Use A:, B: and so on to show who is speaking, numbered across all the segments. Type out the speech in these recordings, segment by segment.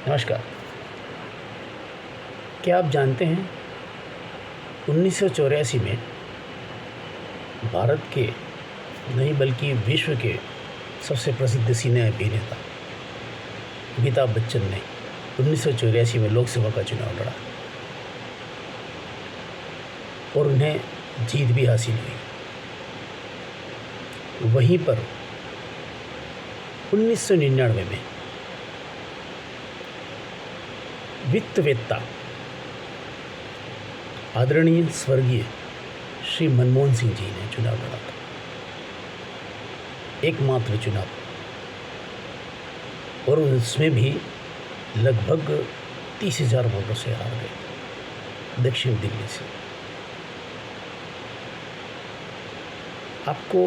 A: नमस्कार। क्या आप जानते हैं 1984 में भारत के नहीं बल्कि विश्व के सबसे प्रसिद्ध सिने अभिनेता अमिताभ बच्चन ने 1984 में लोकसभा का चुनाव लड़ा और उन्हें जीत भी हासिल हुई। वहीं पर 1999 में वित्तवेत्ता आदरणीय स्वर्गीय श्री मनमोहन सिंह जी ने चुनाव लड़ा था, एकमात्र चुनाव, और उसमें भी लगभग 30,000 वोटों से हार गए दक्षिण दिल्ली से। आपको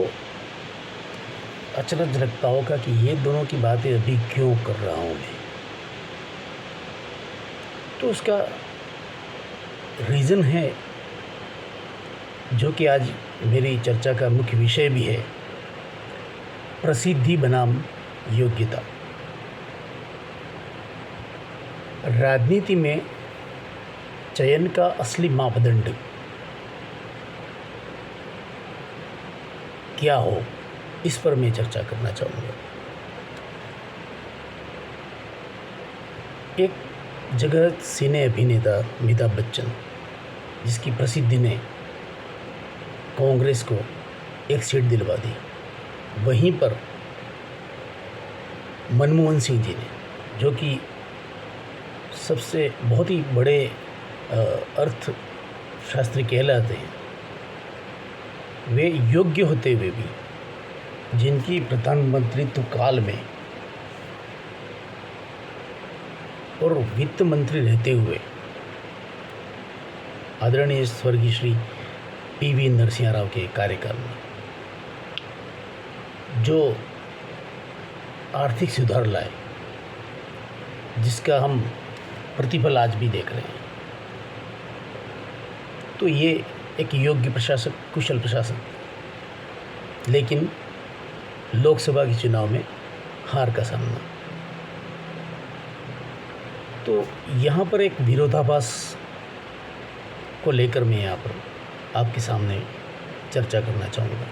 A: अचरज लगता होगा कि ये दोनों की बातें अभी क्यों कर रहा हूँ मैं। तो उसका रीज़न है जो कि आज मेरी चर्चा का मुख्य विषय भी है, प्रसिद्धि बनाम योग्यता। राजनीति में चयन का असली मापदंड क्या हो, इस पर मैं चर्चा करना चाहूँगा। एक जगह सिने अभिनेता अमिताभ बच्चन, जिसकी प्रसिद्धि ने कांग्रेस को एक सीट दिलवा दी, वहीं पर मनमोहन सिंह जी ने, जो कि सबसे बहुत ही बड़े अर्थशास्त्री कहलाते हैं, वे योग्य होते हुए भी, जिनकी प्रधानमंत्रित्व काल में और वित्त मंत्री रहते हुए आदरणीय स्वर्गीय श्री पी.वी. नरसिम्हा राव के कार्यकाल में जो आर्थिक सुधार लाए, जिसका हम प्रतिफल आज भी देख रहे हैं, तो ये एक योग्य प्रशासक, कुशल प्रशासक, लेकिन लोकसभा के चुनाव में हार का सामना। तो यहाँ पर एक विरोधाभास को लेकर मैं यहाँ पर आपके सामने चर्चा करना चाहूँगा।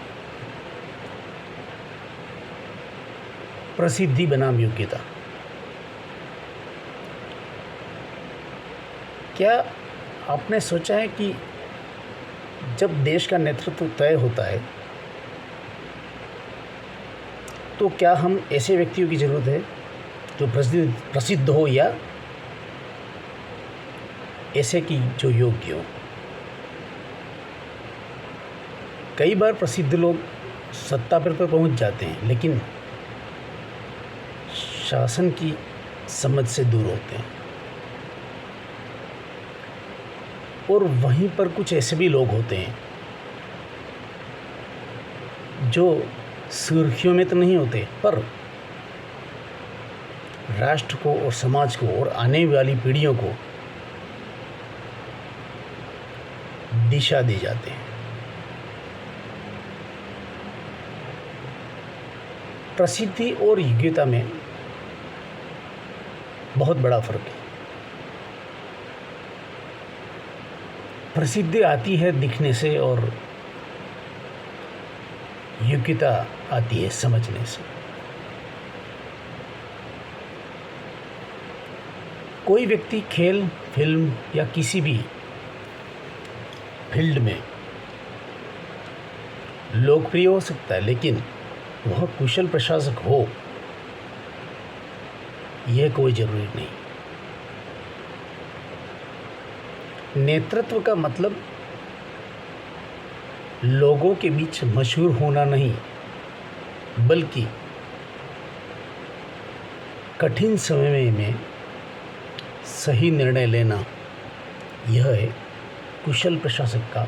A: प्रसिद्धि बनाम योग्यता। क्या आपने सोचा है कि जब देश का नेतृत्व तय होता है तो क्या हम ऐसे व्यक्तियों की ज़रूरत है जो प्रसिद्ध हो, या ऐसे कि जो योग्य हो? कई बार प्रसिद्ध लोग सत्ता पर पहुंच जाते हैं, लेकिन शासन की समझ से दूर होते हैं। और वहीं पर कुछ ऐसे भी लोग होते हैं जो सुर्खियों में तो नहीं होते, पर राष्ट्र को और समाज को और आने वाली पीढ़ियों को दिशा दे जाते हैं। प्रसिद्धि और योग्यता में बहुत बड़ा फर्क है। प्रसिद्धि आती है दिखने से और योग्यता आती है समझने से। कोई व्यक्ति खेल, फिल्म या किसी भी फील्ड में लोकप्रिय हो सकता है, लेकिन वह कुशल प्रशासक हो, यह कोई ज़रूरी नहीं। नेतृत्व का मतलब लोगों के बीच मशहूर होना नहीं, बल्कि कठिन समय में सही निर्णय लेना, यह है कुशल प्रशासक का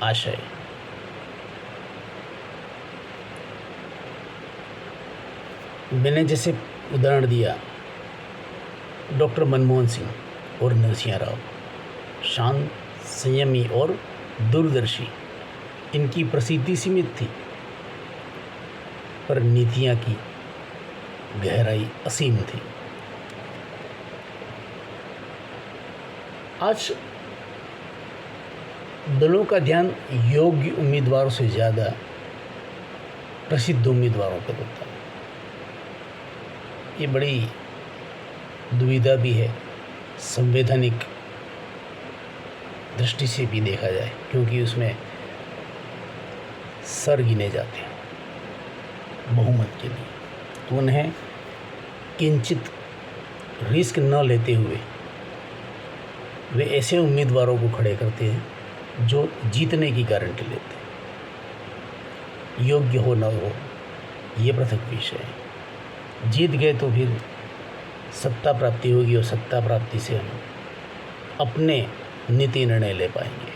A: आशय। मैंने जैसे उदाहरण दिया, डॉक्टर मनमोहन सिंह और नरसिम्हा राव, शांत, संयमी और दूरदर्शी। इनकी प्रसिद्धि सीमित थी, पर नीतियाँ की गहराई असीम थी। आज दलों का ध्यान योग्य उम्मीदवारों से ज़्यादा प्रसिद्ध उम्मीदवारों पर होता है। ये बड़ी दुविधा भी है, संवैधानिक दृष्टि से भी देखा जाए, क्योंकि उसमें सर गिने जाते हैं बहुमत के लिए, तो उन्हें किंचित रिस्क न लेते हुए वे ऐसे उम्मीदवारों को खड़े करते हैं जो जीतने की गारंटी लेते हैं। योग्य हो न हो ये पृथक विषय है। जीत गए तो फिर सत्ता प्राप्ति होगी और सत्ता प्राप्ति से हम अपने नीति निर्णय ले पाएंगे।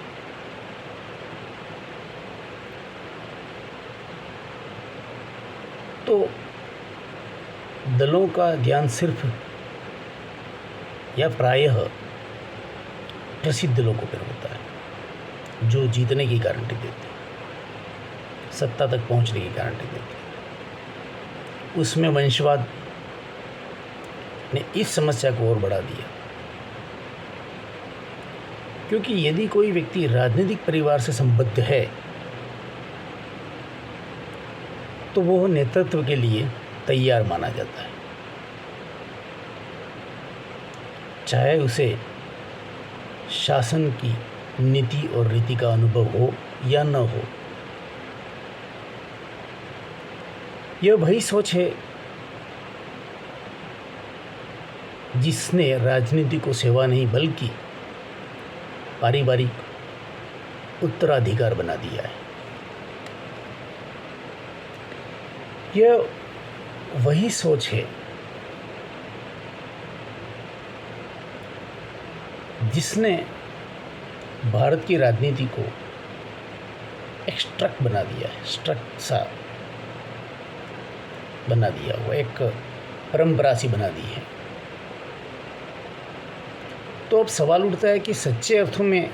A: तो दलों का ध्यान सिर्फ या प्रायः प्रसिद्ध लोगों पर होता है जो जीतने की गारंटी देते हैं, सत्ता तक पहुंचने की गारंटी देते हैं। उसमें वंशवाद ने इस समस्या को और बढ़ा दिया, क्योंकि यदि कोई व्यक्ति राजनीतिक परिवार से संबद्ध है तो वह नेतृत्व के लिए तैयार माना जाता है, चाहे उसे शासन की नीति और रीति का अनुभव हो या न हो। यह वही सोच है जिसने राजनीति को सेवा नहीं बल्कि पारिवारिक उत्तराधिकार बना दिया है। यह वही सोच है जिसने भारत की राजनीति को एक स्ट्रक बना दिया है, स्ट्रक सा बना दिया, वो एक परंपरा सी बना दी है। तो अब सवाल उठता है कि सच्चे अर्थों में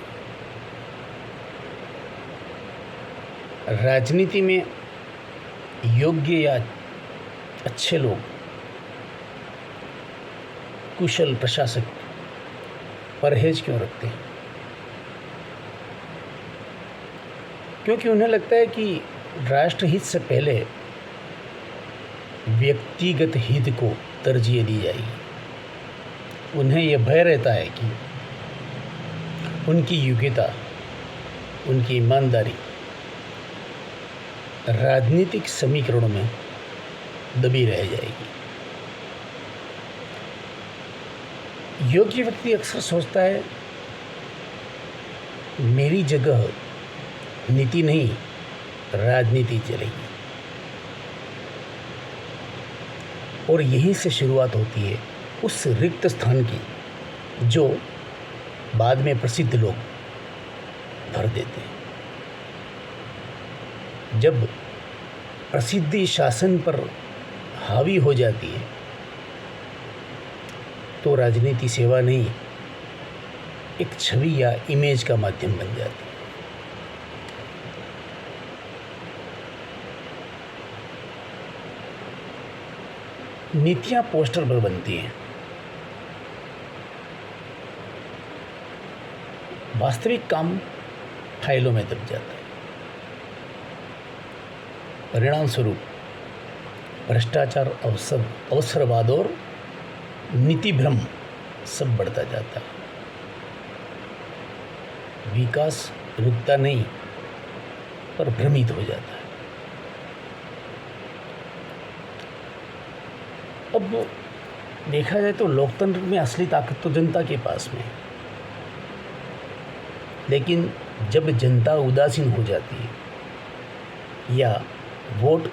A: राजनीति में योग्य या अच्छे लोग, कुशल प्रशासक परहेज क्यों रखते हैं? क्योंकि उन्हें लगता है कि राष्ट्रहित से पहले व्यक्तिगत हित को तरजीह दी जाएगी। उन्हें यह भय रहता है कि उनकी योग्यता, उनकी ईमानदारी राजनीतिक समीकरणों में दबी रह जाएगी। योग्य व्यक्ति अक्सर सोचता है मेरी जगह नीति नहीं राजनीति चलेगी, और यहीं से शुरुआत होती है उस रिक्त स्थान की जो बाद में प्रसिद्ध लोग भर देते हैं। जब प्रसिद्धि शासन पर हावी हो जाती है तो राजनीति सेवा नहीं, एक छवि या इमेज का माध्यम बन जाती है। नीतियां पोस्टर पर बनती हैं, वास्तविक काम फाइलों में दब जाता है। परिणाम स्वरूप भ्रष्टाचार, अवसरवाद और नीति भ्रम सब बढ़ता जाता है। विकास रुकता नहीं पर भ्रमित हो जाता है। अब देखा जाए तो लोकतंत्र में असली ताकत तो जनता के पास में है, लेकिन जब जनता उदासीन हो जाती है या वोट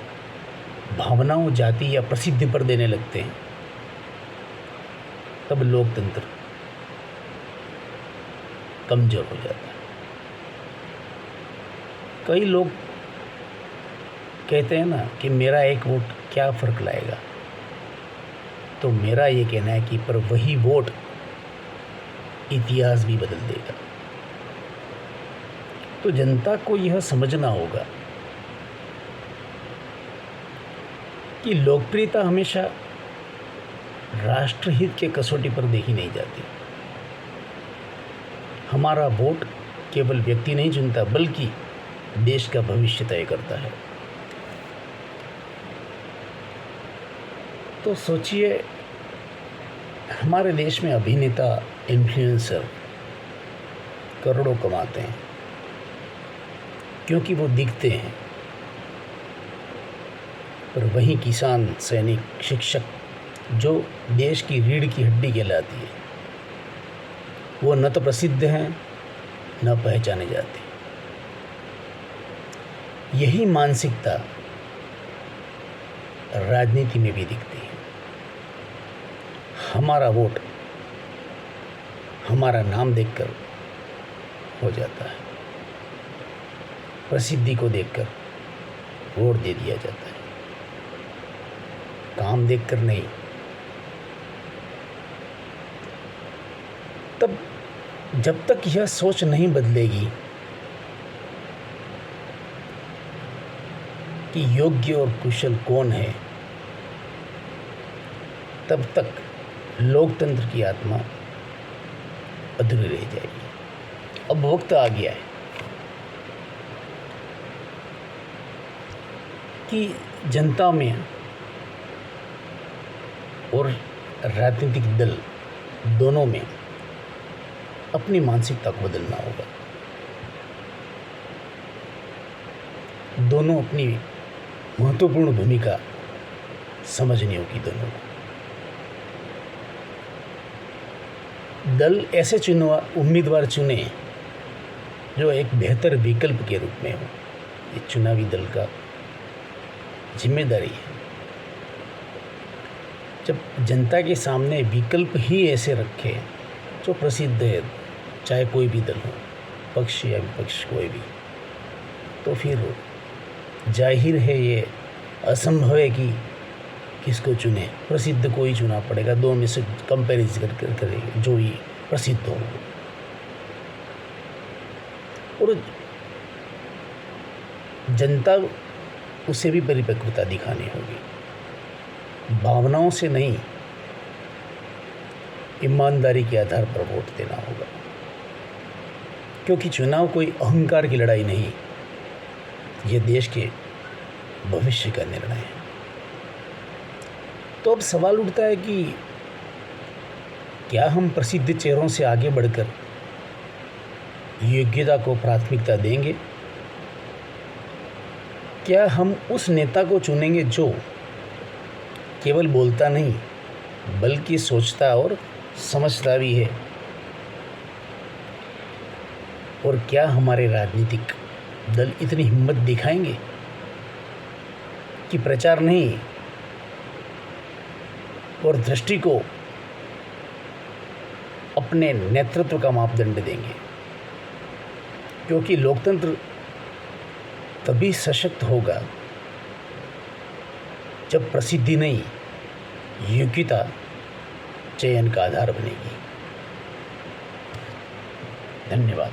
A: भावनाओं, जाति या प्रसिद्धि पर देने लगते हैं, तब लोकतंत्र कमजोर हो जाता है। कई लोग कहते हैं ना कि मेरा एक वोट क्या फ़र्क लाएगा, तो मेरा ये कहना है कि पर वही वोट इतिहास भी बदल देगा। तो जनता को यह समझना होगा कि लोकप्रियता हमेशा राष्ट्रहित के कसौटी पर देखी नहीं जाती। हमारा वोट केवल व्यक्ति नहीं चुनता बल्कि देश का भविष्य तय करता है। तो सोचिए, हमारे देश में अभिनेता, इन्फ्लुएंसर करोड़ों कमाते हैं क्योंकि वो दिखते हैं, पर वहीं किसान, सैनिक, शिक्षक जो देश की रीढ़ की हड्डी कहलाती है, वो न तो प्रसिद्ध हैं न पहचाने जाते। यही मानसिकता राजनीति में भी दिखती है। हमारा वोट हमारा नाम देखकर हो जाता है, प्रसिद्धि को देखकर वोट दे दिया जाता है, काम देखकर नहीं। तब जब तक यह सोच नहीं बदलेगी कि योग्य और कुशल कौन है, तब तक लोकतंत्र की आत्मा अधूरी रह जाएगी। अब वक्त आ गया है कि जनता में और राजनीतिक दल दोनों में अपनी मानसिकता को बदलना होगा। दोनों अपनी महत्वपूर्ण भूमिका समझनी होगी। दोनों को दल ऐसे उम्मीदवार चुने जो एक बेहतर विकल्प के रूप में हो। ये चुनावी दल का जिम्मेदारी है। जब जनता के सामने विकल्प ही ऐसे रखे जो प्रसिद्ध है, चाहे कोई भी दल हो, पक्ष या विपक्ष कोई भी, तो फिर जाहिर है ये असंभव है कि किसको चुने। प्रसिद्ध को ही चुना पड़ेगा, दो में से कंपैरिजन करेंगे जो ही प्रसिद्ध हो। और जनता उसे भी परिपक्वता दिखानी होगी। भावनाओं से नहीं, ईमानदारी के आधार पर वोट देना होगा, क्योंकि चुनाव कोई अहंकार की लड़ाई नहीं, ये देश के भविष्य का निर्णय है। तो अब सवाल उठता है कि क्या हम प्रसिद्ध चेहरों से आगे बढ़कर योग्यता को प्राथमिकता देंगे? क्या हम उस नेता को चुनेंगे जो केवल बोलता नहीं बल्कि सोचता और समझता भी है? और क्या हमारे राजनीतिक दल इतनी हिम्मत दिखाएंगे कि प्रचार नहीं और दृष्टि को अपने नेतृत्व का मापदंड देंगे? क्योंकि लोकतंत्र तभी सशक्त होगा जब प्रसिद्धि नहीं, योग्यता चयन का आधार बनेगी। धन्यवाद।